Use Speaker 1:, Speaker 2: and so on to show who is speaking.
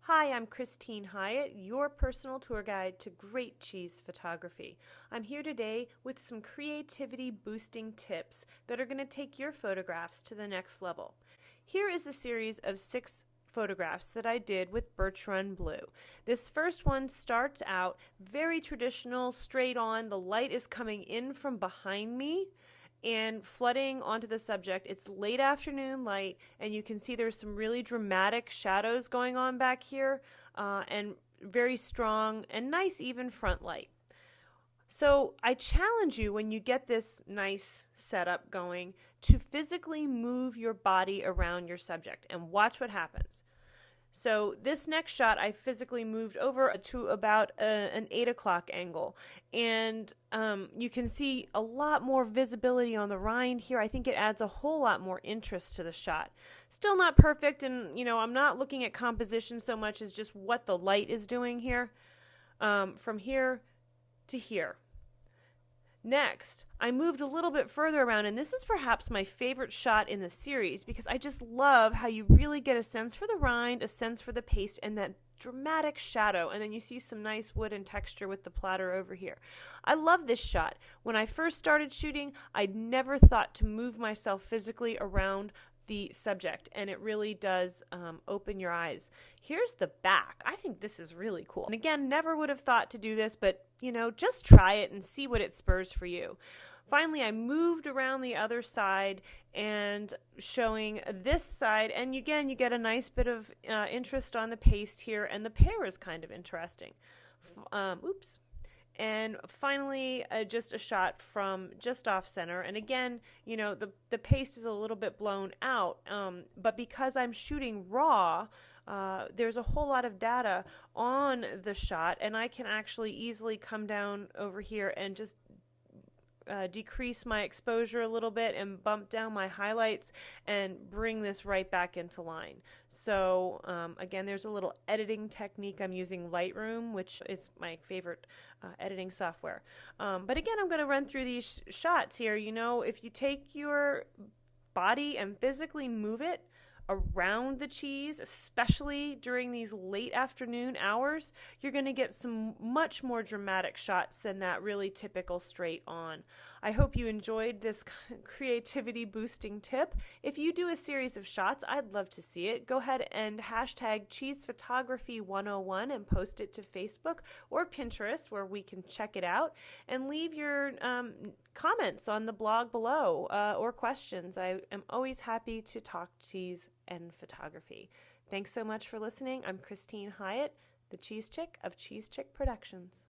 Speaker 1: Hi, I'm Christine Hyatt, your personal tour guide to great cheese photography. I'm here today with some creativity boosting tips that are going to take your photographs to the next level. Here is a series of 6 photographs that I did with Birch Run Blue. This first one starts out very traditional, straight on. The light is coming in from behind me and flooding onto the subject. It's late afternoon light, and you can see there's some really dramatic shadows going on back here, and very strong and nice even front light. So I challenge you, when you get this nice setup going, to physically move your body around your subject and watch what happens. So this next shot, I physically moved over to about an 8 o'clock angle, and you can see a lot more visibility on the rind here. I think it adds a whole lot more interest to the shot. Still not perfect, and I'm not looking at composition so much as just what the light is doing here, from here to here. Next, I moved a little bit further around, and this is perhaps my favorite shot in the series because I just love how you really get a sense for the rind, a sense for the paste, and that dramatic shadow, and then you see some nice wood and texture with the platter over here. I love this shot. When I first started shooting, I'd never thought to move myself physically around the subject, and it really does open your eyes. Here's the back. I think this is really cool. And again, never would have thought to do this, but just try it and see what it spurs for you. Finally, I moved around the other side and showing this side, and again, you get a nice bit of interest on the paste here, and the pear is kind of interesting. Oops. And finally, just a shot from just off center. And again, the paste is a little bit blown out, but because I'm shooting raw, there's a whole lot of data on the shot, and I can actually easily come down over here and just decrease my exposure a little bit and bump down my highlights and bring this right back into line. So again, there's a little editing technique. I'm using Lightroom, which is my favorite editing software. But again, I'm going to run through these shots here. If you take your body and physically move it around the cheese, especially during these late afternoon hours, you're going to get some much more dramatic shots than that really typical straight on. I hope you enjoyed this creativity boosting tip. If you do a series of shots, I'd love to see it. Go ahead and hashtag cheesephotography101 and post it to Facebook or Pinterest, where we can check it out, and leave your comments on the blog below, or questions. I am always happy to talk cheese and photography. Thanks so much for listening. I'm Christine Hyatt, the Cheese Chick of Cheese Chick Productions.